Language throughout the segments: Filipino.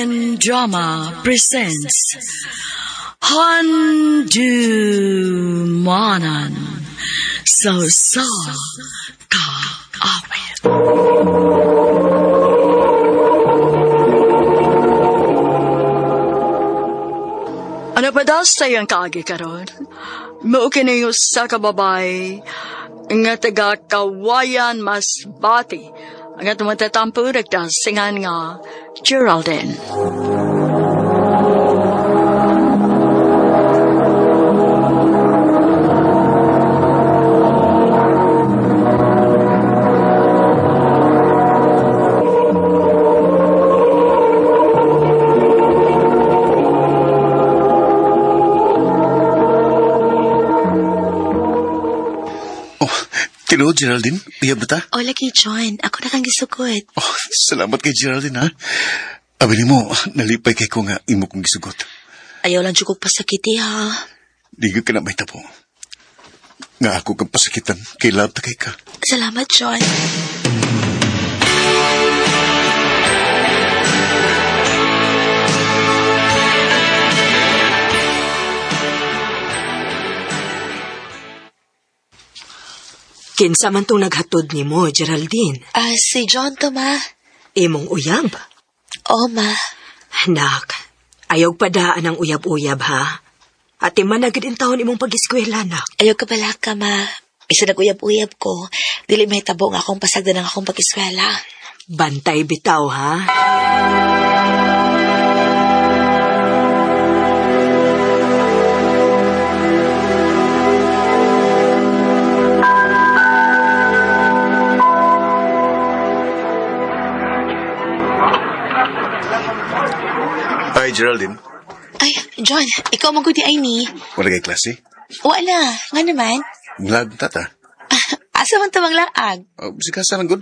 Philippine Drama presents Handumanan So Ka Awit. Ano pa das tayong kaagi karon? Maukiniyo sa kababay nga taga Kawayan Masbati ang atong matatampurak da singan nga Geraldine. Hello, Geraldine. Uyab na ta? O, lagi, John. Ako na kang gisugot. Oh, salamat kay Geraldine, ha? Abili mo, nalipay kay ko nga imo kong gisugot. Ayaw lang dyan kong pasakiti, ha? Di ka na may tapo. Nga ako kang pasakitan, kay love ta kay ka. Salamat, John. Kinsa man tong naghatod ni mo, Geraldine? Si John to, ma. Imong uyab? Oo, ma. Anak, ayaw padaan ang uyab-uyab, ha? At man agad in taon imong pag-eskwela, nak. Ayaw ka pala ka, ma. Isa nag-uyab-uyab ko. Dili may tabo nga akong pasagdan ng akong pag-eskwela. Bantay bitaw, ha? Hi, Geraldine. Ay, John, ikaw magudi ay ni. Wala kay klase? Wala. Nga naman. Lag tata. Asa man tamang laag? Sikasa ng good.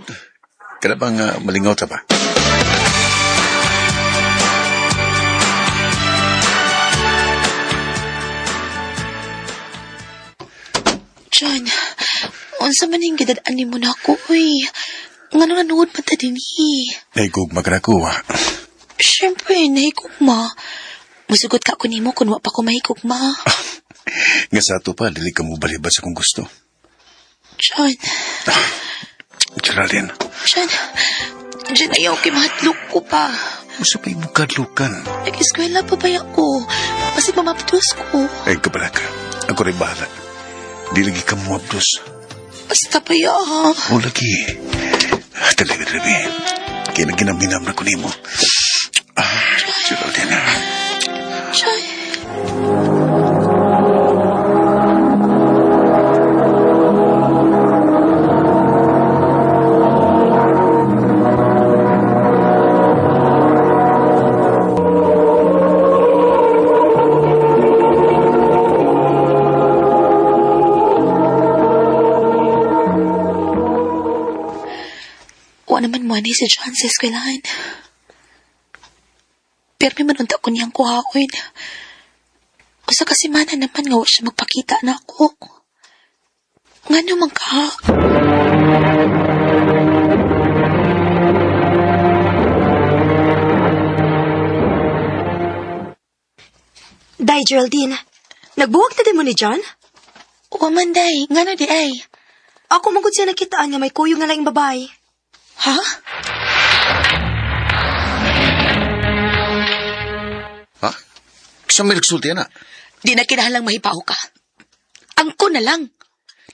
Kada bang malingaw ta pa? John, unsa man yung gidadaan mo na ako, uy. Nga nung nanood man ta din, Naigugma ka na ko, ha? Siyempre, nahigugma. Musugot ka ko nimo kung wa pa ko mahigugma. Nga sa ato pa, dili ka mo balibad sa kung gusto. John. Geraldine. John, ayaw kay mahatlok ko pa. Usa pa yung kadlukan. Nag-eskwela pa ba ako? Kasi mamapdos ko. Ay, kabala ka. Ako rin bahala. Di lagi ka mo abdos. Basta pa ya. O lagi. Talaga. Kaya naginaminam na ko nimo. Geraldine. John. Wa naman mo ni si John sa eskwelahan. Pero may manunta ko niyang kuhaoin. O sa kasimana naman nga siya magpakita na ako. Nga naman ka. Day, Geraldine. Nagbuwag na din mo ni John? O man, day. Nga na di ay. Ako magod siya nakitaan nga may kuyo nga laing babae. Ha? Ha? Kisang may nagsulti na? Di na kinahalang mahipaw ka. Angko na lang.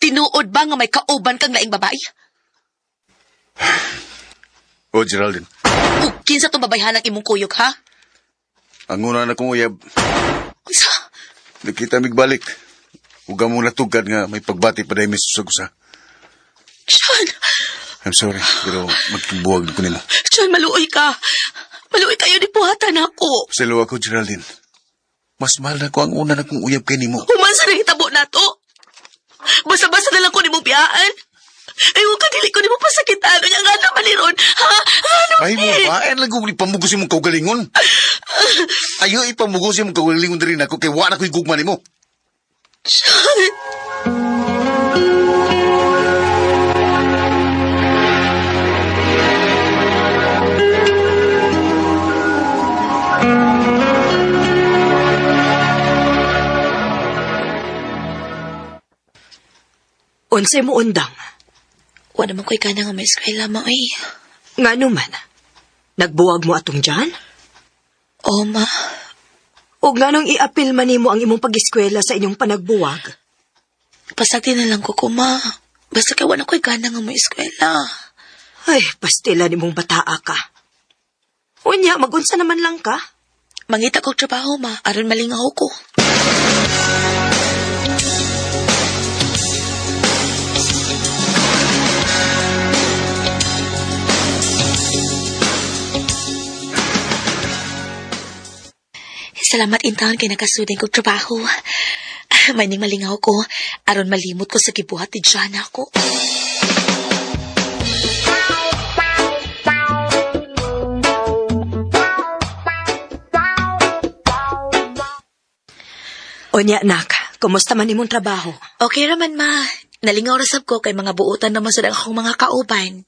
Tinuod ba nga may kauban kang laing babae? O, Geraldine. Kinsa itong babayhanang imong kuyog, ha? Ang una na kong uyab. Unsa? Nakita migbalik. Huwag mo natugad nga may pagbati pa dahil may susagusa. John! I'm sorry, pero magkibuwag ko nila. John, maluoy ka. Maluoy kayo di puhatan ako. Sa luwa ko, Geraldine. Mas mahal na ko ang una na kong uyab kay nimo. Human sa nahitabo na to. Basta-basta na lang ko ni mong biyaan. Ay, huwag ka dili ko ni mo pasakitan. Ano nga naman ni Ron? Ha? Ano Ay mo, bayan lang kung ipamugusin mong kaugalingon. Ayaw ipamugusin mong kaugalingon na rin ako kay wala ko'y gugma ni mo. John! Unsay mo undang? Wa naman ko'y kana nga may eskwela mo ay. Nga naman, nagbuwag mo atong dyan? O ma, O nga nung i-apil man nimo ang imong pag-eskwela sa inyong panagbuwag? pasagdi na lang ko ma. Basta kay wa na ko'y kana nga may eskwela. Ay, pastila ni mong bataa ka. Unya, magunsa naman lang ka. Mangita kong trabaho ma, aron malingaw ko. Salamat intaon kay nakasudin kong trabaho. May ning malingaw ko, aron malimot ko sa gibuhat ni Jana ko. Unya, nak, kumusta man imong trabaho? Okay raman ma, nalingaw rasab ko kay mga buutan naman sa akong mga kauban.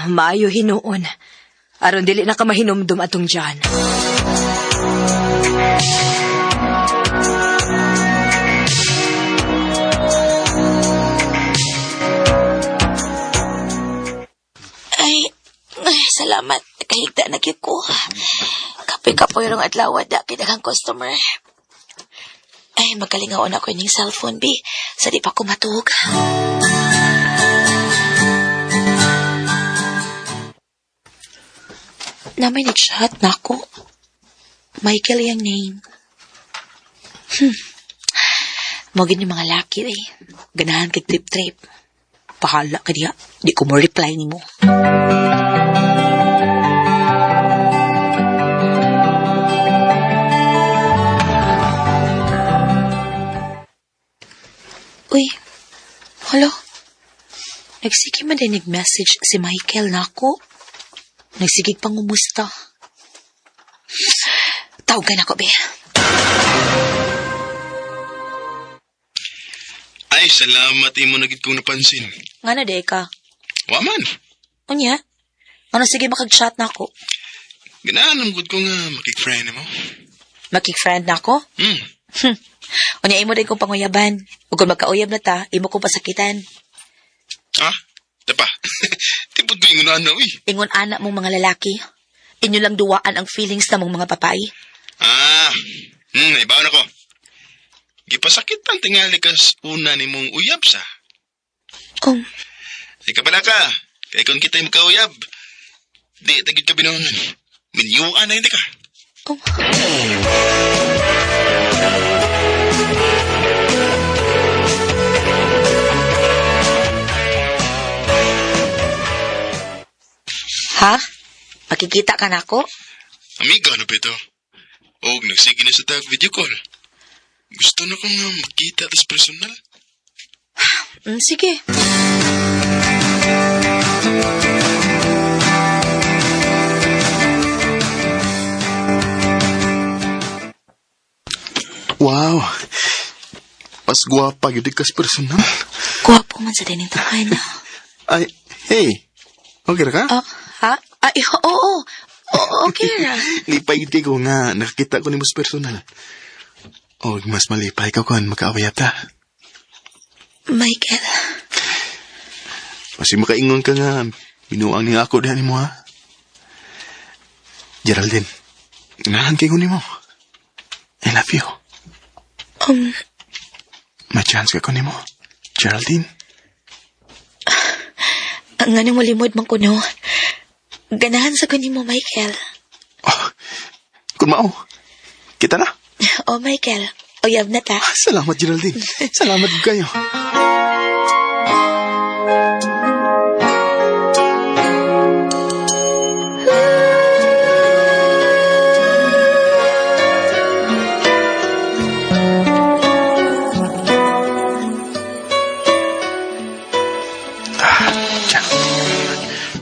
Maayo hinuon. Aron dili na ka mahinumdum atong dyan. Ay, salamat. Kahigda na gyud ko. Kapoy-kapoy rong adlaw da kidahang customer. Ay, magalingaon ako ning cellphone, bi. Sa di pa ko matug. Namay nag-chat na ako. Michael yung name. Mogin yung mga laki eh. Ganahan kay trip-trip. Pahala ka diya. Di ko mo reply ni mo. Uy, hello? Nagsige man din nag-message si Michael na ako. Nagsigig pang umusta. Tawagan ako, be. Ay, salamat imo na gid kong napansin. Nga na, Deka. Waman, Unya? Ano sige makag-chat na ako? ganahan gud ko nga makik-friend mo. Makik-friend na ako? Unya, imo din kong panguyaban. Ug kung magkauyab na ta, imo kong pasakitan. Ha? Tapa, tipod ko yung na uy. Ingon anak mong mga lalaki. Inyo lang duwaan ang feelings na mong mga papay. Naibaw na ko. Gipasakit ang tingali kas una ni mong uyab sa. Ay kabala ka, kaya kung kita yung kauyab, di tagid ka binungan. Minyuan na hindi ka. Ha? Makikita ka na ako? Amiga, ano ba ito? O, nagsige na sa tag video call. Gusto na kong makita tas personal. Sige. Wow. Mas guwapa yun kas personal. Guwapo man sa dining tahan. Ay, hey. Okay ra ka? Ha? Ay, oo. Okay na. Lipay yun ko nga nakakita ko ni mas personal. O, mas malipay ka kung makaawayat ta. Michael. Kasi makaingon ka nga, binuang ni ako diyan mo ha. Geraldine, inahan kayo ni mo. I love you. May chance ka ko ni mo. Geraldine. Ang nga nang malimod man ko, no? Ganahan sa kunin mo, Michael. Oh, kung mao, kita na. Oh, Michael. Uyab na ta. Salamat, Geraldine. Salamat kayo.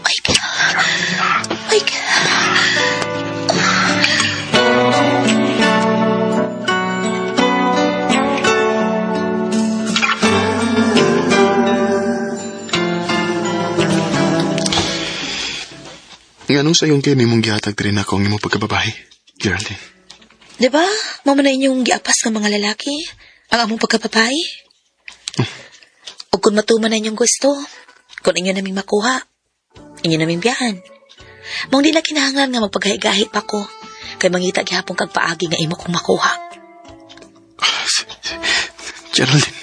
Michael. Michael. Nga nung sayong kayo ni mong gihatag rin ako ang imong pagkababae, Geraldine. Diba? Mamo na inyong giapas ng mga lalaki. Ang among pagkapapay. O kung matuman na inyong gusto, kung inyo naming makuha, inyo naming biyahan. Mong di na kinahanglan nga magpagahigahit pa ko, kay mangita gihapon kag paagi nga imo kong makuha. Geraldine,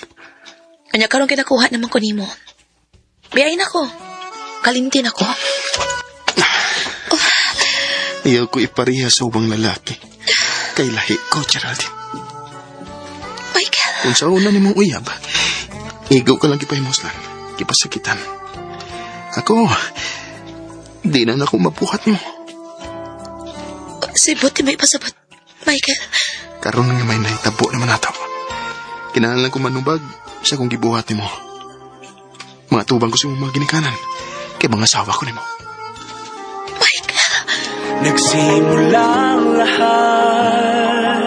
Kanya karon kinakuha naman ko nimo. Biyahin ako. Kalimtin ako. ayaw ko ipariha sa ubang lalaki. Kay lahi ko, Geraldine. Michael. Kung sa una ni mong uyab, igaw ka lang kipahimoslan, kipasakitan. Ako, di na ako mapuhat mo. Si Buti may pasabot. Michael. Karon nga may nahitabo naman nataw. Kinahanglan ko manubag sa kung gibuhat ni mo. Mga tubang ko sa mga ginikanan, kay mga asawa ko ni mo. Michael. Nagsimula ang lahat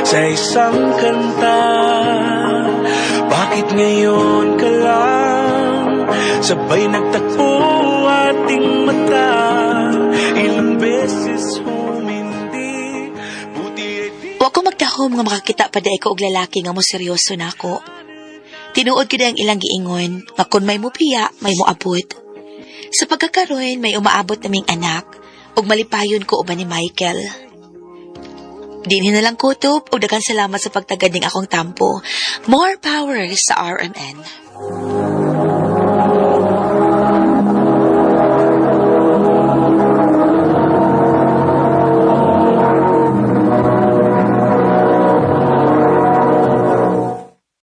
sa isang kanta. Bakit ngayon ka lang sabay nagtakbo ating mata? Ilang beses humindi, buti ay di. Wa ko magdahom nga makakita pa dahi ko og lalaki nga mo seryoso na ako. Tinuod ko ang ilang giingon, nga kung may mupiya, may moabot. Sa pagkakaroon, may umaabot naming anak, ug malipayon ko uban ni Michael. Dinhi na lang kutob, ug daghang salamat sa pagtagad ning akong tampo. More power sa RMN.